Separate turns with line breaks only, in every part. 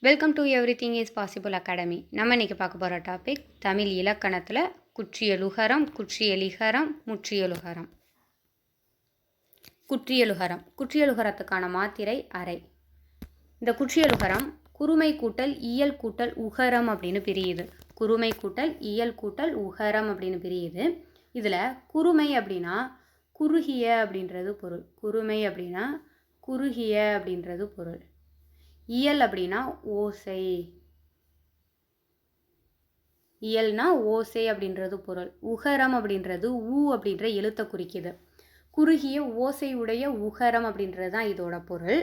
Welcome to everything is possible academy. நம்ம இன்றைக்கி பார்க்க போகிற டாபிக் தமிழ் இலக்கணத்தில் குற்றியலுகரம், குற்றியலிகரம், முற்றியலுகரம். குற்றியலுகரத்துக்கான மாத்திரை அரை. இந்த குற்றியலுகரம் குறுமை கூட்டல் இயல் கூட்டல் உகரம் அப்படின்னு பிரியுது. குறுமை கூட்டல் இயல் கூட்டல் உகரம் அப்படின்னு பிரியுது. இதில் குறுமை அப்படின்னா குறுகிய அப்படின்றது பொருள். குறுமை அப்படின்னா குறுகிய அப்படின்றது பொருள். இயல் அப்படின்னா ஓசை. இயல்னா ஓசை அப்படின்றது பொருள். உகரம் அப்படின்றது ஊ அப்படின்ற எழுத்தை குறிக்குது. குறுகிய ஓசையுடைய உகரம் அப்படின்றது தான் இதோட பொருள்.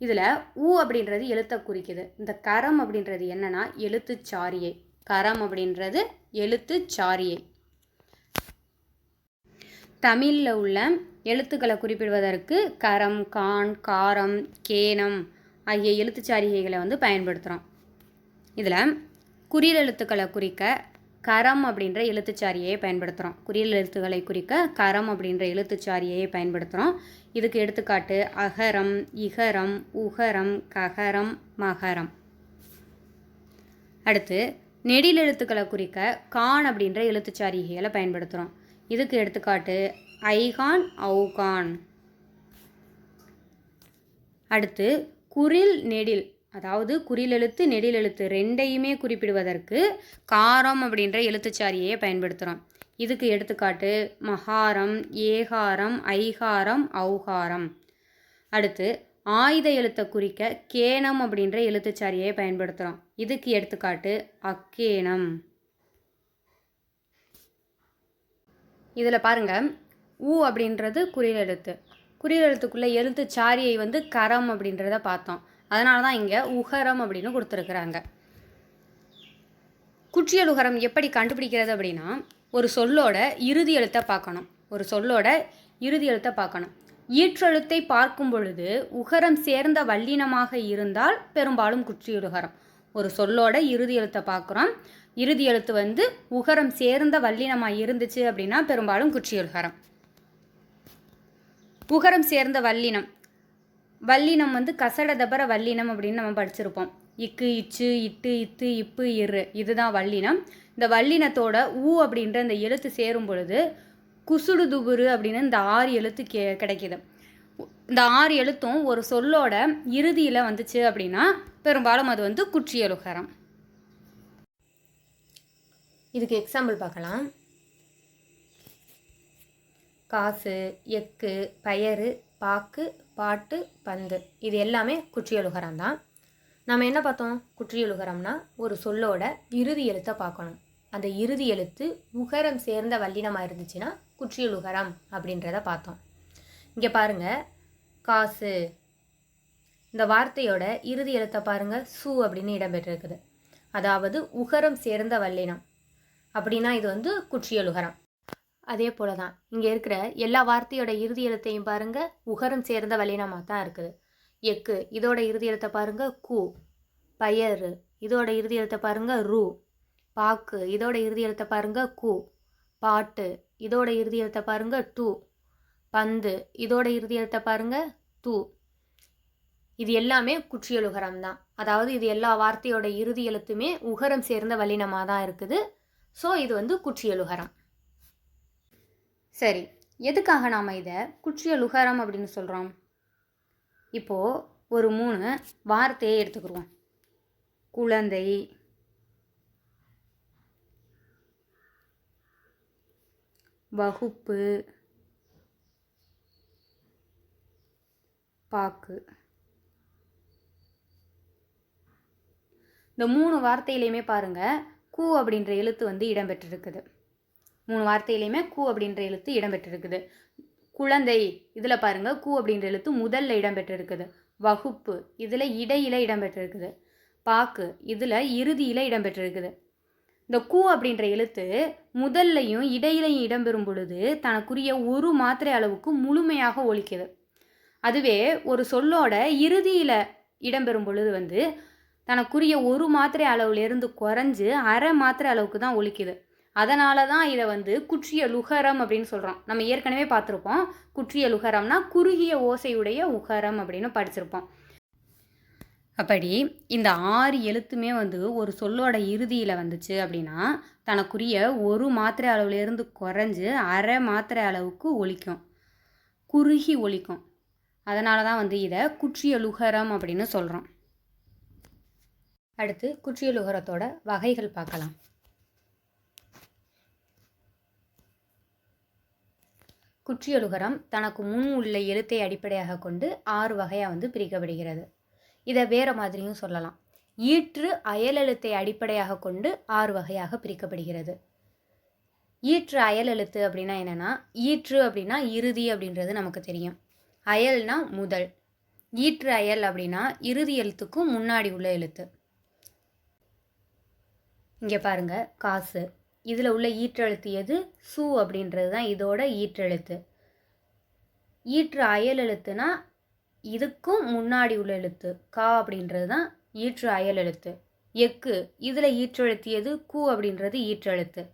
இதில் ஊ அப்படின்றது எழுத்தை குறிக்குது. இந்த கரம் அப்படின்றது என்னன்னா எழுத்துச்சாரியை. கரம் அப்படின்றது எழுத்துச்சாரியை. தமிழில் உள்ள எழுத்துக்களை குறிப்பிடுவதற்கு கரம், கான், காரம், கேனம் ஆகிய எழுத்துச்சாரிகைகளை பயன்படுத்துகிறோம். இதில் குறியல் எழுத்துக்களை குறிக்க கரம் அப்படின்ற எழுத்துச்சாரியை பயன்படுத்துகிறோம். குறியல் எழுத்துக்களை குறிக்க கரம் அப்படின்ற எழுத்துச்சாரியை பயன்படுத்துகிறோம். இதுக்கு எடுத்துக்காட்டு அகரம், இகரம், உகரம், ககரம், மகரம். அடுத்து நெடில் எழுத்துக்களை குறிக்க கான் அப்படின்ற எழுத்துச்சாரிகைகளை பயன்படுத்துகிறோம். இதுக்கு எடுத்துக்காட்டு ஐகான், ஔகான். அடுத்து குறில் நெடில், அதாவது குறில் எழுத்து நெடில் எழுத்து ரெண்டையுமே குறிப்பிடுவதற்கு காரம் அப்படின்ற எழுத்துச்சாரியை பயன்படுத்துகிறோம். இதுக்கு எடுத்துக்காட்டு மகாரம், ஏகாரம், ஐகாரம், ஔகாரம். அடுத்து ஆயுத எழுத்தை குறிக்க கேனம் அப்படின்ற எழுத்துச்சாரியை பயன்படுத்துகிறோம். இதுக்கு எடுத்துக்காட்டு அக்கேனம். இதில் பாருங்கள், ஊ அப்படின்றது குறில் எழுத்து. குறில் எழுத்துக்குள்ளே எழுத்துச்சாரியை கரம் அப்படின்றத பார்த்தோம். அதனால தான் இங்கே உகரம் அப்படின்னு கொடுத்துருக்குறாங்க. குற்றியலுகரம் எப்படி கண்டுபிடிக்கிறது அப்படின்னா, ஒரு சொல்லோட இறுதி எழுத்தை பார்க்கணும். ஈற்றெழுத்தை பார்க்கும் பொழுது உகரம் சேர்ந்த வல்லினமாக இருந்தால் பெரும்பாலும் குற்றியலுகரம். ஒரு சொல்லோட இறுதி எழுத்தை பார்க்குறோம். இறுதி எழுத்து உகரம் சேர்ந்த வல்லினமாக இருந்துச்சு அப்படின்னா பெரும்பாலும் குற்றியலுகரம். உகரம் சேர்ந்த வல்லினம் கசடதபர வல்லினம் அப்படின்னு நம்ம படிச்சிருப்போம். இக்கு, இச்சு, இட்டு, இத்து, இப்பு, இரு, இதுதான் வல்லினம். இந்த வல்லினத்தோட ஊ அப்படின்ற இந்த எழுத்து சேரும் பொழுது குசுடு துபுரு அப்படின்னு இந்த 6 எழுத்து கிடைக்கிது. இந்த 6 எழுத்தும் ஒரு சொல்லோட இறுதியில் வந்துச்சு அப்படின்னா பெரும்பாலும் அது குற்றியலுகரம். இதுக்கு எக்ஸாம்பிள் பார்க்கலாம். காசு, எக்கு, பயறு, பாக்கு, பாட்டு, பந்து, இது எல்லாமே குற்றியலுகரம் தான். நம்ம என்ன பார்த்தோம்? குற்றியலுகரம்னா ஒரு சொல்லோட இறுதி எழுத்தை பார்க்கணும். அந்த இறுதி எழுத்து உகரம் சேர்ந்த வல்லினமாக இருந்துச்சுன்னா குற்றியலுகரம் அப்படின்றத பார்த்தோம். இங்கே பாருங்கள், காசு, இந்த வார்த்தையோட இறுதி எழுத்தை பாருங்கள், சு அப்படின்னு இடம்பெற்றிருக்குது. அதாவது உகரம் சேர்ந்த வல்லினம் அப்படின்னா இது குற்றியலுகரம். அதே போல தான் இங்கே இருக்கிற எல்லா வார்த்தையோட இறுதி எழுத்தையும் பாருங்கள், உகரம் சேர்ந்த வல்லினமாக தான் இருக்குது. எக்கு, இதோட இறுதி எழுத்தை பாருங்கள் கு. பயறு, இதோட இறுதி எழுத்தை பாருங்கள் ரு. பாக்கு, இதோட இறுதி எழுத்தை பாருங்கள் கு. பாட்டு, இதோட இறுதி எழுத்தை பாருங்கள் டு. பந்து, இதோட இறுதி எழுத்தை பாருங்கள் து. இது எல்லாமே குற்றியலுகரம் தான். அதாவது இது எல்லா வார்த்தையோட இறுதி எழுத்துமே உகரம் சேர்ந்த வல்லினமாக தான் இருக்குது. ஸோ இது குற்றியலுகரம். சரி, எதுக்காக நாம் இதை குற்றியலுகரம் அப்படின்னு சொல்கிறோம்? இப்போது ஒரு 3 வார்த்தையை எடுத்துக்கிடுவோம். குழந்தை, வகுப்பு, பாக்கு. இந்த 3 வார்த்தையிலையுமே பாருங்கள் கு அப்படின்ற எழுத்து இடம்பெற்றிருக்குது. 3 வார்த்தையிலையுமே கு அப்படின்ற எழுத்து இடம்பெற்றிருக்குது. குழந்தை, இதில் பாருங்கள் கு அப்படின்ற எழுத்து முதல்ல இடம்பெற்றிருக்குது. வகுப்பு, இதில் இடையில இடம்பெற்றிருக்குது. பாக்கு, இதில் இறுதியில் இடம்பெற்றிருக்குது. இந்த கு அப்படின்ற எழுத்து முதல்லையும் இடையிலையும் இடம்பெறும் பொழுது தனக்குரிய ஒரு மாத்திரை அளவுக்கு முழுமையாக ஒலிக்குது. அதுவே ஒரு சொல்லோட இறுதியில் இடம்பெறும் பொழுது தனக்குரிய ஒரு மாத்திரை அளவுலேருந்து குறைஞ்சு அரை மாத்திரை அளவுக்கு தான் ஒலிக்குது. அதனால தான் இதை குற்றியலுகரம் அப்படின்னு சொல்கிறோம். நம்ம ஏற்கனவே
அப்படி இந்த 6 எழுத்துமே ஒரு சொல்லோட இறுதியில் வந்துச்சு அப்படின்னா தனக்குரிய ஒரு மாத்திரை அளவுலேருந்து குறைஞ்சு அரை மாத்திரை அளவுக்கு ஒலிக்கும், குறுகி ஒலிக்கும். அதனால தான் இதை குற்றியலுகரம் அப்படின்னு சொல்கிறோம்.
அடுத்து குற்றியலுகரத்தோட வகைகள் பார்க்கலாம். குற்றியலுகரம் தனக்கு முன் உள்ள எழுத்தை அடிப்படையாக கொண்டு 6 வகையாக பிரிக்கப்படுகிறது. இதை வேறு மாதிரியும் சொல்லலாம். ஈற்று அயலெழுத்தை அடிப்படையாக கொண்டு 6 வகையாக பிரிக்கப்படுகிறது. ஈற்று அயலெழுத்து அப்படின்னா என்னென்னா, ஈற்று அப்படின்னா இறுதி அப்படின்றது நமக்கு தெரியும். அயல்னா முதல். ஈற்று அயல் அப்படின்னா இறுதி எழுத்துக்கும் முன்னாடி உள்ள எழுத்து. இங்கே பாருங்க, காசு. இதில் உள்ள ஈற்றெழுத்து எது? சு அப்படின்றது தான் இதோட ஈற்றெழுத்து. ஈற்று அயல் எழுத்துனா இதுக்கும் முன்னாடி உள்ள எழுத்து கா அப்படின்றது தான் ஈற்று அயல் எழுத்து. எக்கு, இதில் ஈற்றெழுத்து எது? கு அப்படின்றது ஈற்றெழுத்து.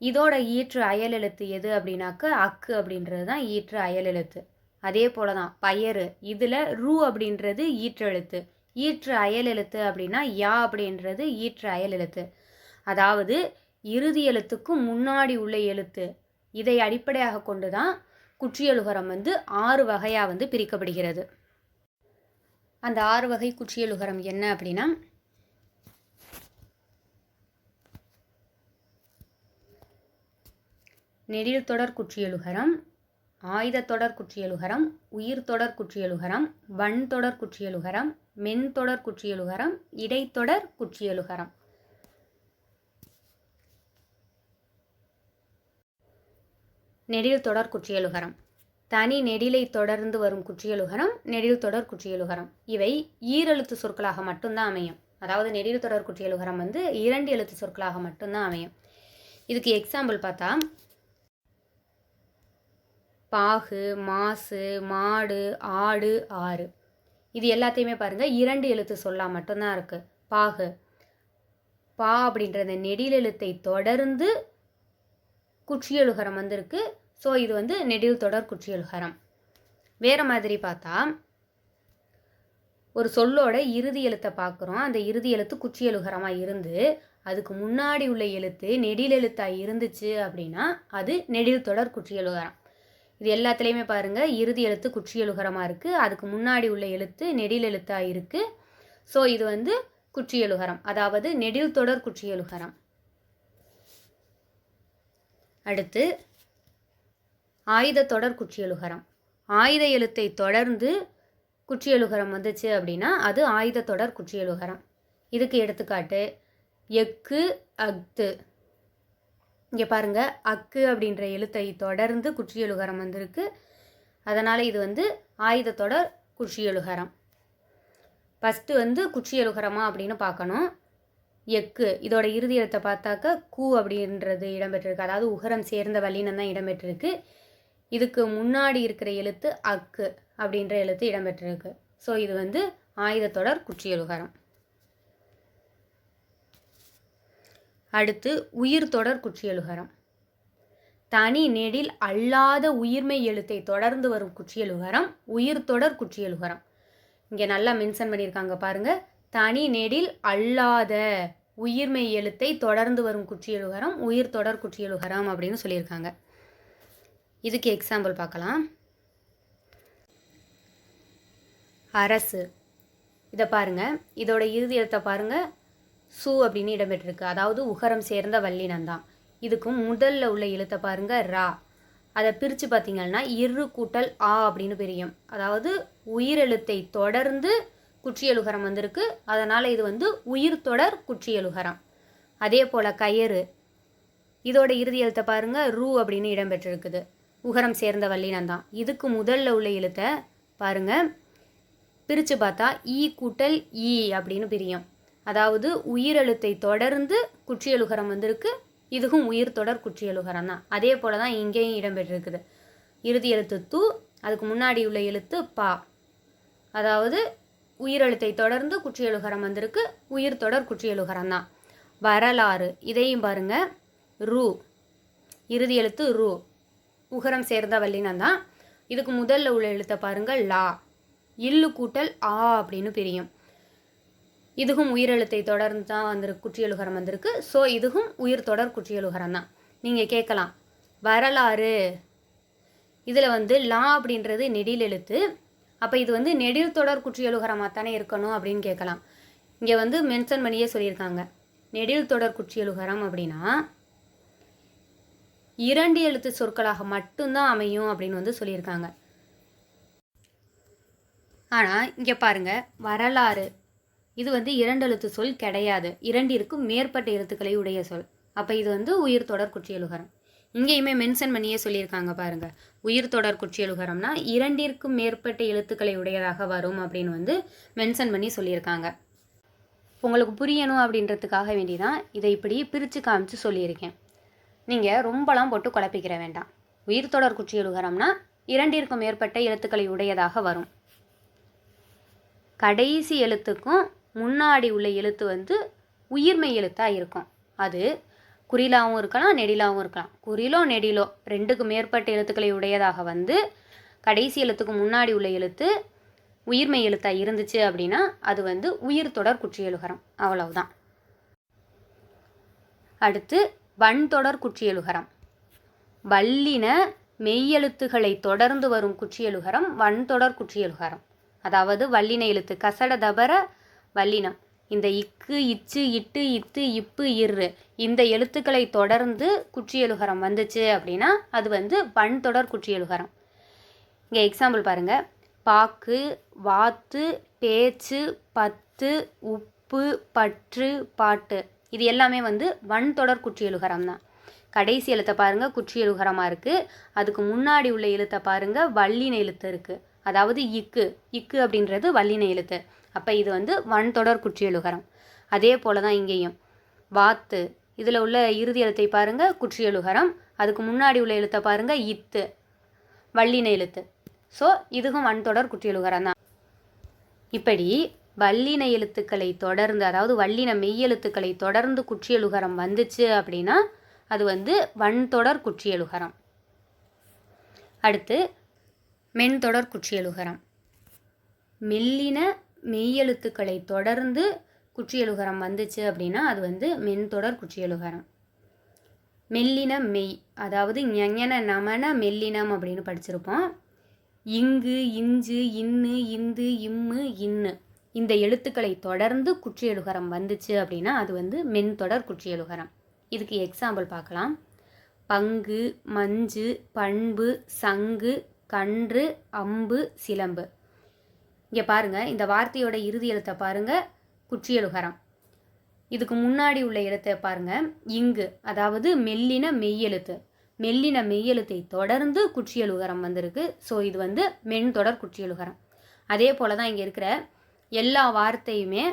இதோட ஈற்று அயல் எழுத்து எது அப்படின்னாக்க அக்கு அப்படின்றது தான் ஈற்று அயல் எழுத்து. அதே போல தான் பயறு, இதில் ரு அப்படின்றது ஈற்றெழுத்து. ஈற்று அயல் எழுத்து அப்படின்னா யா அப்படின்றது ஈற்று அயல் எழுத்து. அதாவது இறுதி எழுத்துக்கும் முன்னாடி உள்ள எழுத்து, இதை அடிப்படையாக கொண்டு தான் குற்றியலுகரம் 6 வகையாக பிரிக்கப்படுகிறது. அந்த 6 வகை குற்றியலுகரம் என்ன அப்படின்னா, நெடில் தொடர் குற்றியலுகரம், ஆயுத தொடர் குற்றியலுகரம், உயிர் தொடர் குற்றியலுகரம், வன் தொடர் குற்றியலுகரம், மென் தொடர் குற்றியலுகரம், இடைத்தொடர் குற்றியலுகரம். நெடில் தொடர் குற்றியலுகரம் தனி நெடிலை தொடர்ந்து வரும் குற்றியலுகரம் நெடில் தொடர் குற்றியலுகரம். இவை ஈரெழுத்து சொற்களாக மட்டும்தான் அமையும். அதாவது நெடில் தொடர் குற்றியலுகரம் 2 எழுத்து சொற்களாக மட்டும்தான் அமையும். இதுக்கு எக்ஸாம்பிள் பார்த்தா, பாகு, மாசு, மாடு, ஆடு, ஆறு. இது எல்லாத்தையுமே பாருங்கள் 2 எழுத்து சொல்லாக மட்டும்தான் இருக்குது. பாகு, பா அப்படின்ற நெடில் எழுத்தை தொடர்ந்து குற்றியலுகரம் இருக்கு. ஸோ இது நெடில் தொடர் குற்றியலுகரம். வேறு மாதிரி பார்த்தா, ஒரு சொல்லோட இறுதி எழுத்தை பார்க்குறோம். அந்த இறுதி எழுத்து குற்றியலுகரமாக இருந்து அதுக்கு முன்னாடி உள்ள எழுத்து நெடில் எழுத்தாக இருந்துச்சு அப்படின்னா அது நெடில் தொடர் குற்றியலுகரம். இது எல்லாத்துலேயுமே பாருங்கள் இறுதி எழுத்து குற்றியலுகரமாக இருக்குது, அதுக்கு முன்னாடி உள்ள எழுத்து நெடில் எழுத்தாக இருக்குது. ஸோ இது குற்றியலுகரம், அதாவது நெடில் தொடர் குற்றியலுகரம். அடுத்து ஆயுத தொடர் குற்றியலுகரம். ஆயுத எழுத்தை தொடர்ந்து குற்றியலுகரம் வந்துச்சு அப்படின்னா அது ஆயுத தொடர் குற்றியலுகரம். இதுக்கு எடுத்துக்காட்டு எக்கு, அக்து. இங்கே பாருங்கள், அக்கு அப்படின்ற எழுத்தை தொடர்ந்து குற்றியலுகரம் வந்திருக்கு. அதனால் இது ஆயுத தொடர் குற்றியலுகரம். ஃபஸ்ட்டு குற்றியலுகரமா அப்படின்னு பார்க்கணும். எக்கு, இதோட இறுதி எழுத்தை பார்த்தாக்க கூ அப்படின்றது இடம்பெற்றிருக்கு. அதாவது உகரம் சேர்ந்த வல்லினம் தான் இடம்பெற்றிருக்கு. இதுக்கு முன்னாடி இருக்கிற எழுத்து அக்கு அப்படின்ற எழுத்து இடம்பெற்றிருக்கு. ஸோ இது ஆயுத தொடர் குற்றியலுகரம். அடுத்து உயிர் தொடர் குற்றியலுகரம். தனி நெடில் அல்லாத உயிர்மை எழுத்தை தொடர்ந்து வரும் குற்றியலுகரம் உயிர் தொடர் குற்றியலுகரம். இங்கே நல்லா மென்ஷன் பண்ணியிருக்காங்க பாருங்கள், தனி நெடில் அல்லாத உயிர்மை எழுத்தை தொடர்ந்து வரும் குற்றியலுகரம் உயிர் தொடர் குற்றியலுகரம் அப்படின்னு சொல்லியிருக்காங்க. இதுக்கு எக்ஸாம்பிள் பார்க்கலாம். அரசு, இதை பாருங்கள், இதோட இறுதி எழுத்தை பாருங்கள் சு அப்படின்னு இடம்பெற்றிருக்கு. அதாவது உகரம் சேர்ந்த வல்லினம் தான். இதுக்கும் முதல்ல உள்ள எழுத்தை பாருங்கள் ரா. அதை பிரித்து பார்த்திங்கன்னா இரு கூட்டல் ஆ அப்படின்னு பிரியும். அதாவது உயிரெழுத்தை தொடர்ந்து குற்றியலுகரம் வந்திருக்கு. அதனால் இது உயிர் தொடர் குற்றியலுகரம். அதே போல் கயிறு, இதோட இறுதி எழுத்தை பாருங்கள் ரூ அப்படின்னு இடம்பெற்றிருக்குது. உகரம் சேர்ந்த வல்லினம் தான். இதுக்கு முதல்ல உள்ள எழுத்தை பாருங்கள் பிரித்து பார்த்தா ஈ கூட்டல் ஈ அப்படின்னு பிரியும். அதாவது உயிரெழுத்தை தொடர்ந்து குற்றியலுகரம் வந்திருக்கு. இதுக்கும் உயிர் தொடர் குற்றியலுகரம் தான். அதே போல் தான் இங்கேயும் இடம்பெற்றிருக்குது. இறுதி எழுத்து து, அதுக்கு முன்னாடி உள்ள எழுத்து பா. அதாவது உயிரெழுத்தை தொடர்ந்து குற்றியலுகரம் வந்திருக்கு. உயிர் தொடர் குற்றியலுகரம் தான். வரலாறு, இதையும் பாருங்கள் ரூ, இறுதி எழுத்து ரூ, உகரம் சேர்ந்த வல்லினம் தான். இதுக்கு முதல்ல உள்ள எழுத்தை பாருங்கள் லா. இல்லு கூட்டல் ஆ அப்படின்னு பிரியும். இதுவும் உயிரெழுத்தை தொடர்ந்து தான் வந்திருக்கு, குற்றியலுகரம் வந்திருக்கு. ஸோ இதுவும் உயிர் தொடர் குற்றியலுகரம் தான். நீங்கள் கேட்கலாம், வரலாறு இதில் வந்து லா அப்படின்றது நெடில் எழுத்து, அப்போ இது வந்து நெடில் தொடர் குற்றியலுகரமாக தானே இருக்கணும் அப்படின்னு கேட்கலாம். இங்கே வந்து மென்ஷன் பண்ணியே சொல்லியிருக்காங்க, நெடில் தொடர் குற்றியலுகரம் அப்படின்னா 2 எழுத்து சொற்களாக மட்டும்தான் அமையும் அப்படின்னு வந்து சொல்லியிருக்காங்க. ஆனால் இங்கே பாருங்கள், வரலாறு இது வந்து 2 எழுத்து சொல் கிடையாது, 2ற்கும் மேற்பட்ட எழுத்துக்களை உடைய சொல். அப்போ இது வந்து உயிர் தொடர் குற்றியலுகரம். இங்கேயுமே மென்ஷன் பண்ணியே சொல்லியிருக்காங்க பாருங்கள், உயிர் தொடர் குற்றியலுகரம்னா 2ற்கும் மேற்பட்ட எழுத்துக்களை உடையதாக வரும் அப்படின்னு வந்து மென்ஷன் பண்ணி சொல்லியிருக்காங்க. உங்களுக்கு புரியணும் அப்படின்றதுக்காக வேண்டி தான் இதை இப்படி பிரித்து காமிச்சு சொல்லியிருக்கேன். நீங்கள் ரொம்பலாம் போட்டு குழப்பிக்கிற வேண்டாம். உயிர் தொடர் குற்றியலுகரம்னா 2ற்கும் மேற்பட்ட எழுத்துக்களை உடையதாக வரும். கடைசி எழுத்துக்கும் முன்னாடி உள்ள எழுத்து வந்து உயிர்மெய் எழுத்தாக இருக்கும். அது குறிலாவும் இருக்கலாம், நெடிலாவும் இருக்கலாம். குறிலோ நெடிலோ 2க்கும் மேற்பட்ட எழுத்துக்களை உடையதாக வந்து கடைசி எழுத்துக்கு முன்னாடி உள்ள எழுத்து உயிர்மெய் எழுத்தாக இருந்துச்சு அப்படின்னா அது வந்து உயிர் தொடர் குற்றியலுகரம். அவ்வளவுதான். அடுத்து வன்தொடர் குற்றியலுகரம். வல்லின மெய்யெழுத்துக்களை தொடர்ந்து வரும் குற்றியலுகரம் வன்தொடர் குற்றியலுகரம். அதாவது வல்லின எழுத்து கசட தபர வல்லினம், இந்த இக்கு இச்சு இட்டு இத்து இப்பு இரு இந்த எழுத்துக்களை தொடர்ந்து குற்றியலுகரம் வந்துச்சு அப்படின்னா அது வந்து வன்தொடர் குற்றியலுகரம். இங்கே எக்ஸாம்பிள் பாருங்கள், பாக்கு, வாத்து, பேச்சு, பத்து, உப்பு, பற்று, பாட்டு இது எல்லாமே வந்து வன்தொடர் குற்றியலுகரம் தான். கடைசி எழுத்தை பாருங்கள் குற்றியலுகரமாக இருக்குது, அதுக்கு முன்னாடி உள்ள எழுத்தை பாருங்கள் வல்லின எழுத்து இருக்குது, அதாவது இக்கு இக்கு அப்படின்றது வல்லின எழுத்து. அப்போ இது வந்து வன்தொடர் குற்றியலுகரம். அதே போல் தான் இங்கேயும் வாத்து இதில் உள்ள இறுதி எழுத்தை பாருங்கள் குற்றியலுகரம், அதுக்கு முன்னாடி உள்ள எழுத்தை பாருங்கள் இத்து வல்லின எழுத்து. ஸோ இதுவும் வன்தொடர் குற்றியலுகரம் தான். இப்படி வல்லின எழுத்துக்களை தொடர்ந்து, அதாவது வல்லின மெய்யெழுத்துக்களை தொடர்ந்து குற்றியலுகரம் வந்துச்சு அப்படின்னா அது வந்து வன்தொடர் குற்றியலுகரம். அடுத்து மென்தொடர் குற்றியலுகரம். மெல்லின மெய்யெழுத்துக்களை தொடர்ந்து குற்றியலுகரம் வந்துச்சு அப்படின்னா அது வந்து மென்தொடர் குற்றியலுகரம். மெல்லின மெய், அதாவது ஞஞன நமன மெல்லினம் அப்படின்னு படிச்சிருப்போம். இங்கு, இஞ்சு, இன்னு, இந்து, இம்மு, இன்னு இந்த எழுத்துக்களை தொடர்ந்து குற்றியலுகரம் வந்துச்சு அப்படின்னா அது வந்து மென்தொடர் குற்றியலுகரம். இதுக்கு எக்ஸாம்பிள் பார்க்கலாம். பங்கு, மஞ்சு, பண்பு, சங்கு, கன்று, அம்பு, சிலம்பு. இங்கே பாருங்கள், இந்த வார்த்தையோட இறுதி எழுத்தை பாருங்கள் குற்றியலுகரம், இதுக்கு முன்னாடி உள்ள எழுத்தை பாருங்கள் இங்கு, அதாவது மெல்லின மெய்யெழுத்து, மெல்லின மெய்யெழுத்தை தொடர்ந்து குற்றியலுகரம் வந்திருக்கு. ஸோ இது வந்து மென்தொடர் குற்றியலுகரம். அதே போல் தான் இங்கே இருக்கிற எல்லா வார்த்தையுமே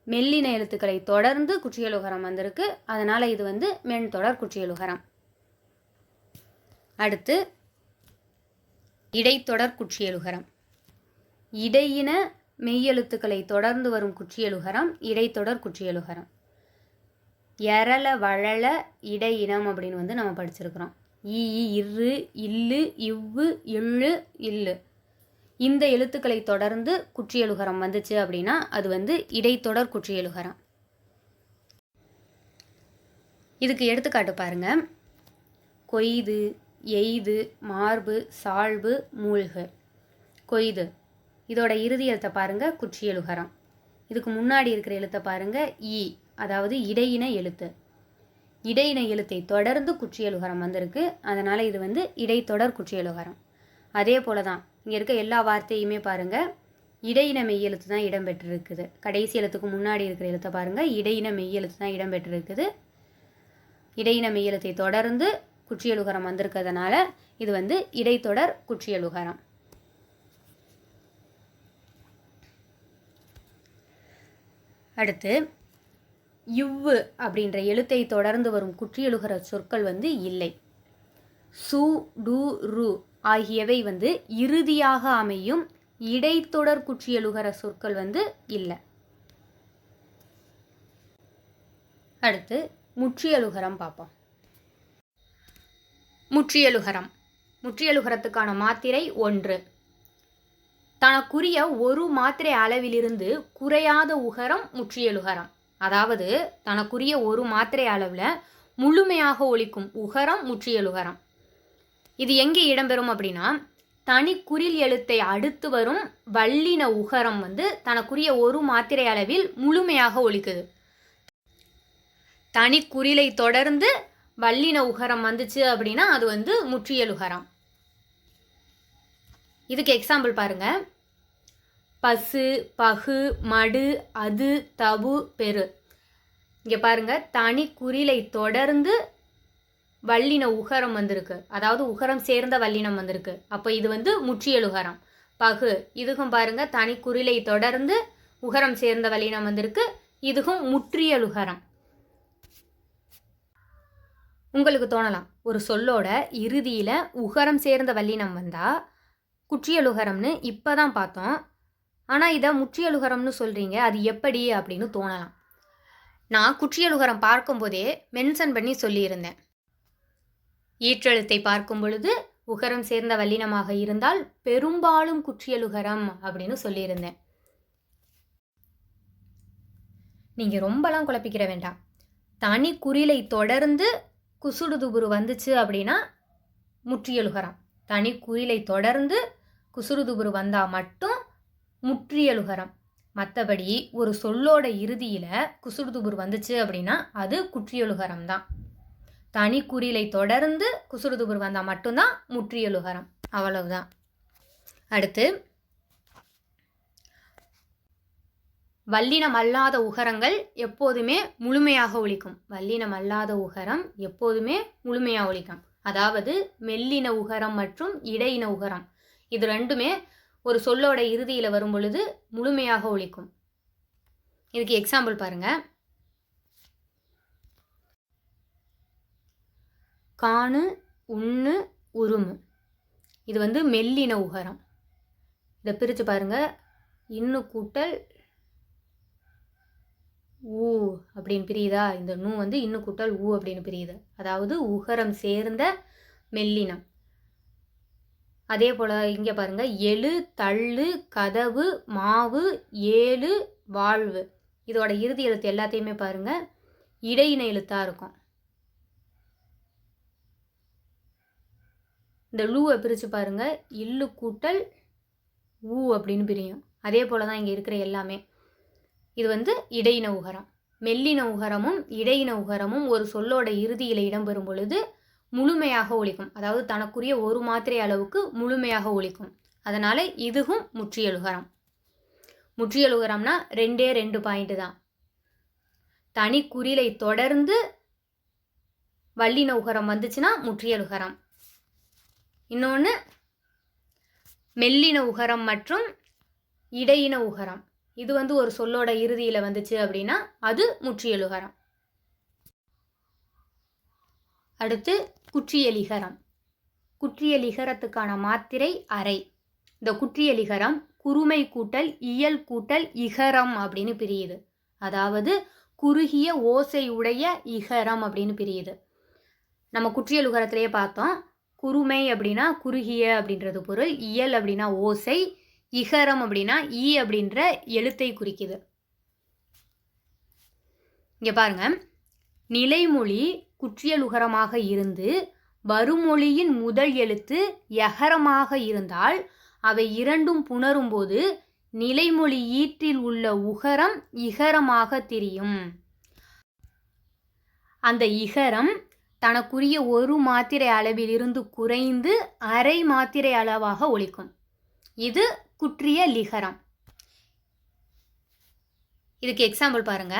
மெல்லின எழுத்துக்களை தொடர்ந்து குற்றியலுகரம் வந்திருக்கு, அதனால் இது வந்து மென்தொடர் குற்றியலுகரம். அடுத்து இடைத்தொடர் குற்றியலுகரம். இடையின மெய்யெழுத்துக்களை தொடர்ந்து வரும் குற்றியலுகரம் இடைத்தொடர் குற்றியலுகரம். எரள வழல இடையினம் அப்படின்னு வந்து நம்ம படிச்சிருக்கிறோம். ஈ, இரு, இல்லு, இவ்வு, இள்ளு, இல்லு இந்த எழுத்துக்களை தொடர்ந்து குற்றியலுகரம் வந்துச்சு அப்படின்னா அது வந்து இடைத்தொடர் குற்றியலுகரம். இதுக்கு எடுத்துக்காட்டு பாருங்க. கொய்து, எய்து, மார்பு, சால்பு, மூழ்கு. கொய்து இதோட இறுதி எழுத்தை பாருங்க குற்றியலுகரம், இதுக்கு முன்னாடி இருக்கிற எழுத்தை பாருங்க ஈ, அதாவது இடையின எழுத்து. இடையின எழுத்தை தொடர்ந்து குற்றியலுகரம் வந்திருக்கு, அதனால் இது வந்து இடைத்தொடர் குற்றியலுகரம். அதே போல தான் இங்கே இருக்க எல்லா வார்த்தையுமே பாருங்கள் இடையின மெய்யெழுத்து தான் இடம்பெற்றிருக்குது. கடைசி எழுத்துக்கு முன்னாடி இருக்கிற எழுத்தை பாருங்கள் இடையின மெய்யெழுத்து தான் இடம்பெற்றிருக்குது. இடையின மெய்யெழுத்தை தொடர்ந்து குற்றியலுகரம் வந்திருக்கிறதுனால இது வந்து இடைத்தொடர் குற்றியலுகரம். அடுத்து இவ்வு அப்படின்ற எழுத்தை தொடர்ந்து வரும் குற்றியலுகர சொற்கள் வந்து இல்லை. சு, டு, ரு ஆகியவை வந்து இறுதியாக அமையும் இடைத்தொடர் குற்றியலுகர சொற்கள் வந்து இல்லை. அடுத்து முற்றியலுகரம் பார்ப்போம். முற்றியலுகரம். முற்றியலுகரத்துக்கான மாத்திரை 1. தனக்குரிய ஒரு மாத்திரை அளவிலிருந்து குறையாத உகரம் முற்றியலுகரம். அதாவது தனக்குரிய ஒரு மாத்திரை அளவில் முழுமையாக ஒலிக்கும் உகரம் முற்றியலுகரம். இது எங்கே இடம்பெறும் அப்படின்னா, தனி குறில் எழுத்தை அடுத்து வரும் வல்லின உகரம் தனக்குரிய ஒரு மாத்திரை அளவில் முழுமையாக ஒலிக்குது. தனி குறிலை தொடர்ந்து வல்லின உகரம் வந்துச்சு அப்படின்னா அது முற்றியலுகரம். இதுக்கு எக்ஸாம்பிள் பாருங்க. பசு, பகு, மடு, அது, தபு, பெரு. இங்கே பாருங்க, தனி குறிலை தொடர்ந்து வல்லின உகரம் வந்திருக்கு, அதாவது உகரம் சேர்ந்த வல்லினம் வந்திருக்கு. அப்போ இது முற்றியலுகரம். பகு, இதுக்கும் பாருங்க தனி குறிலை தொடர்ந்து உகரம் சேர்ந்த வல்லினம் வந்திருக்கு, இதுக்கும் முற்றியலுகரம். உங்களுக்கு தோணலாம், ஒரு சொல்லோட இறுதியில் உகரம் சேர்ந்த வல்லினம் வந்தால் குற்றியலுகரம்னு இப்போ தான் பார்த்தோம், ஆனால் இதை முற்றியலுகரம்னு சொல்கிறீங்க, அது எப்படி அப்படின்னு தோணலாம். நான் குற்றியலுகரம் பார்க்கும்போதே மென்ஷன் பண்ணி சொல்லியிருந்தேன். ஈற்றெழுத்தை பார்க்கும் பொழுது உகரம் சேர்ந்த வல்லினமாக இருந்தால் பெரும்பாலும் குற்றியலுகரம் அப்படின்னு சொல்லியிருந்தேன். நீங்கள் ரொம்பலாம் குழப்பிக்கிற வேண்டாம். தனி குறிலை தொடர்ந்து குசுடுதுபுரு வந்துச்சு அப்படின்னா முற்றியலுகரம். தனி குறிலை தொடர்ந்து குசுடுதுபுரு வந்தால் மட்டும் முற்றியலுகரம். மற்றபடி ஒரு சொல்லோட இறுதியில் குசுடுதுபுரு வந்துச்சு அப்படின்னா அது குற்றியலுகரம் தான். தனி குறிலை தொடர்ந்து குசுடுதுபுரு வந்தால் மட்டும்தான் முற்றியலுகரம். அவ்வளவுதான். அடுத்து வல்லினம் அல்லாத உகரங்கள் எப்போதுமே முழுமையாக ஒலிக்கும். வல்லினம் அல்லாத உகரம் எப்போதுமே முழுமையாக ஒலிக்கும். அதாவது மெல்லின உகரம் மற்றும் இடையின உகரம், இது ரெண்டுமே ஒரு சொல்லோட இறுதியில் வரும் பொழுது முழுமையாக ஒலிக்கும். இதுக்கு எக்ஸாம்பிள் பாருங்க. காணு, உண்ணு, உருமு. இது மெல்லின உகரம். இதை பிரித்து பாருங்க. இன்னு கூட்டல் ஊ அப்படின்னு பிரியுதா? இந்த நூ இன்னு கூட்டல் ஊ அப்படின்னு பிரியுது. அதாவது உகரம் சேர்ந்த மெல்லினம். அதே போல் இங்கே பாருங்க. எழு, தள்ளு, கதவு, மாவு, ஏழு, வாழ்வு. இதோட இறுதி எழுத்து எல்லாத்தையுமே பாருங்க இடையின எழுத்தாக இருக்கும். இந்த லூவை பிரித்து பாருங்க. இல்லு கூட்டல் ஊ அப்படின்னு பிரியும். அதே போல் தான் இங்கே இருக்கிற எல்லாமே. இது இடையின உகரம். மெல்லின உகரமும் இடையின உகரமும் ஒரு சொல்லோட இறுதியில் இடம்பெறும் பொழுது முழுமையாக ஒலிக்கும். அதாவது தனக்குரிய ஒரு மாத்திரை அளவுக்கு முழுமையாக ஒலிக்கும். அதனால் இதுவும் முற்றியலுகரம். முற்றியலுகரம்னா 2 பாயிண்ட் தான். தனி குறிலை தொடர்ந்து வல்லின உகரம் வந்துச்சுன்னா முற்றியலுகரம். இன்னொன்று மெல்லின உகரம் மற்றும் இடையின உகரம். இது ஒரு சொல்லோட இறுதியில் வந்துச்சு அப்படின்னா அது முற்றியலுகரம். அடுத்து குற்றியலிகரம். குற்றியலிகரத்துக்கான மாத்திரை அரை. இந்த குற்றியலிகரம் குறுமை கூட்டல் இயல் கூட்டல் இகரம் அப்படின்னு பிரியுது. அதாவது குறுகிய ஓசை உடைய இகரம் அப்படின்னு பிரியுது. நம்ம குற்றியலுகரத்திலேயே பார்த்தோம். குறுமை அப்படின்னா குறுகிய அப்படின்றது பொருள், இயல் அப்படின்னா ஓசை, இகரம் அப்படின்னா ஈ அப்படின்ற எழுத்தை குறிக்குது. இங்கே பாருங்க. நிலைமொழி குற்றியலுகரமாக இருந்து வருமொழியின் முதல் எழுத்து யகரமாக இருந்தால் அவை இரண்டும் புணரும் போது நிலைமொழி ஈற்றில் உள்ள உகரம் இகரமாக தெரியும். அந்த இகரம் தனக்குரிய ஒரு மாத்திரை அளவில் இருந்து குறைந்து அரை மாத்திரை அளவாக ஒலிக்கும். இது குற்றிய லிகரம். இதுக்கு எக்ஸாம்பிள் பாருங்க.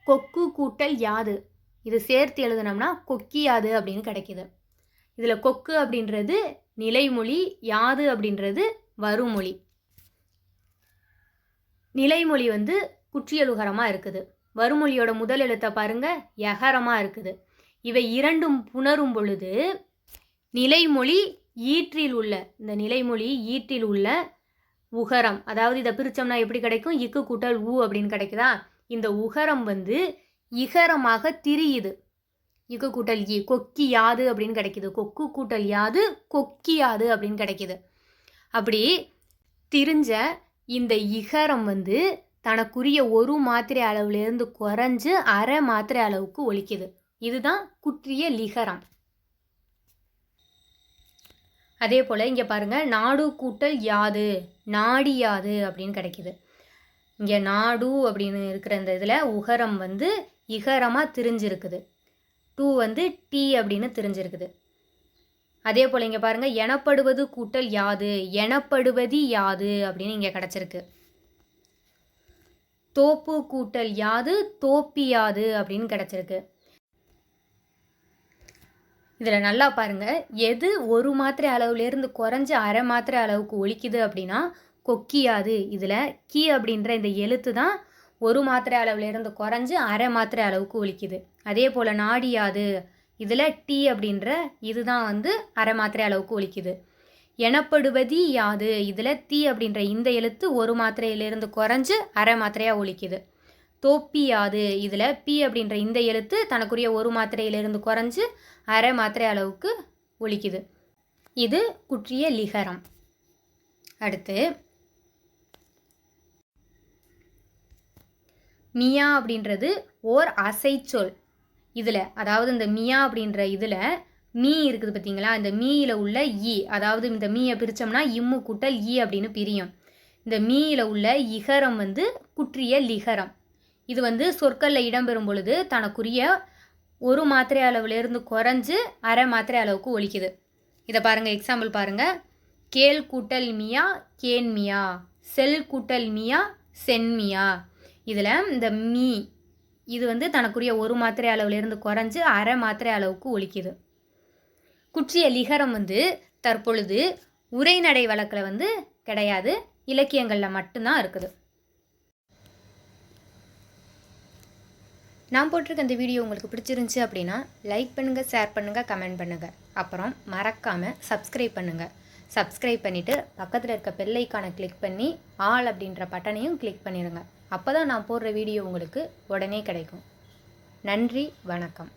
கொக்கு கூட்டல் யாது. இது சேர்த்து எழுதுனோம்னா கொக்கியாது அப்படின்னு கிடைக்குது. இதில் கொக்கு அப்படின்றது நிலைமொழி, யாது அப்படின்றது வருமொழி. நிலைமொழி குற்றியலுகரமாக இருக்குது. வருமொழியோட முதல் எழுத்தை பாருங்க யகரமாக இருக்குது. இவை இரண்டும் புணரும் பொழுது நிலைமொழி ஈற்றில் உள்ள இந்த நிலைமொழி ஈற்றில் உள்ள உகரம், அதாவது இதை பிரித்தோம்னா எப்படி கிடைக்கும்? இக்கு கூட்டல் ஊ அப்படின்னு கிடைக்குதா? இந்த உகரம் இகரமாக திரியுது. இக்கு கூட்டல் ஈ கொக்கி யாது அப்படின்னு கிடைக்குது. கொக்கு கூட்டல் யாது கொக்கி யாது அப்படின்னு கிடைக்குது. அப்படி திரிஞ்ச இந்த இகரம் வந்து தனக்குரிய ஒரு மாத்திரை அளவுலேருந்து குறைஞ்சு அரை மாத்திரை அளவுக்கு ஒலிக்குது. இதுதான் குற்றிய லிகரம். அதே போல் இங்கே பாருங்கள், நாடு கூட்டல் யாது, நாடியாது அப்படின்னு கிடைக்கிது. இங்கே நாடு அப்படின்னு இருக்கிற இந்த இதில் உகரம் வந்து இகரமாக திரிஞ்சிருக்குது, டூ வந்து டி அப்படின்னு திரிஞ்சிருக்குது. அதே போல் இங்கே பாருங்கள், எனப்படுவது கூட்டல் யாது, எனப்படுவதி யாது அப்படின்னு இங்கே கிடச்சிருக்கு. தோப்பு கூட்டல் யாது, தோப்பியாது அப்படின்னு கிடச்சிருக்கு. இதில் நல்லா பாருங்கள், எது ஒரு மாத்திரை அளவுலேருந்து குறைஞ்சி அரை மாத்திரை அளவுக்கு ஒலிக்குது அப்படின்னா கொக்கியாது. இதில் கி அப்படின்ற இந்த எழுத்து தான் ஒரு மாத்திரை அளவுலேருந்து குறைஞ்சி அரை மாத்திரை அளவுக்கு ஒலிக்குது. அதே போல் நாடியாது, இதில் டி அப்படின்ற இதுதான் வந்து அரை மாத்திரை அளவுக்கு ஒலிக்குது. எனப்படுவதி யாது, இதில் தி அப்படின்ற இந்த எழுத்து ஒரு மாத்திரையிலேருந்து குறைஞ்சி அரை மாத்திரையாக ஒலிக்குது. தோப்பியாது, இதில் பி அப்படின்ற இந்த எழுத்து தனக்குரிய ஒரு மாத்திரையிலிருந்து குறைஞ்சி அரை மாத்திரை அளவுக்கு ஒலிக்குது. இது குற்றிய லிகரம். அடுத்து மியா அப்படின்றது ஓர் அசைச்சொல். இதில் அதாவது இந்த மியா அப்படின்ற இதில் மீ இருக்குது பார்த்தீங்களா, இந்த மீயில் உள்ள ஈ, அதாவது இந்த மீயை பிரித்தோம்னா இம்மு கூட்டல் ஈ அப்படின்னு பிரியும். இந்த மீயில் உள்ள இகரம் வந்து குற்றிய லிகரம். இது வந்து சொற்களில் இடம்பெறும் பொழுது தனக்குரிய ஒரு மாத்திரை அளவுலேருந்து குறைஞ்சு அரை மாத்திரை அளவுக்கு ஒலிக்குது. இதை பாருங்கள், எக்ஸாம்பிள் பாருங்கள். கேள் கூட்டல் மியா கேன்மியா, செல் கூட்டல் மியா சென்மியா. இதில் இந்த மீ இது வந்து தனக்குரிய ஒரு மாத்திரை அளவுலேருந்து குறைஞ்சு அரை மாத்திரை அளவுக்கு ஒலிக்குது. குற்றிய லிகரம் வந்து தற்பொழுது உரைநடை வழக்கில் வந்து கிடையாது, இலக்கியங்களில் மட்டும்தான் இருக்குது. நான் போட்டிருக்க இந்த வீடியோ உங்களுக்கு பிடிச்சிருந்துச்சி அப்படின்னா லைக் பண்ணுங்கள், ஷேர் பண்ணுங்கள், கமெண்ட் பண்ணுங்கள். அப்புறம் மறக்காமல் சப்ஸ்கிரைப் பண்ணுங்கள். சப்ஸ்கிரைப் பண்ணிவிட்டு பக்கத்தில் இருக்க பெல் ஐக்கானை கிளிக் பண்ணி ஆல் அப்படின்ற பட்டனையும் கிளிக் பண்ணிடுங்க. அப்போ தான் நான் போடுற வீடியோ உங்களுக்கு உடனே கிடைக்கும். நன்றி, வணக்கம்.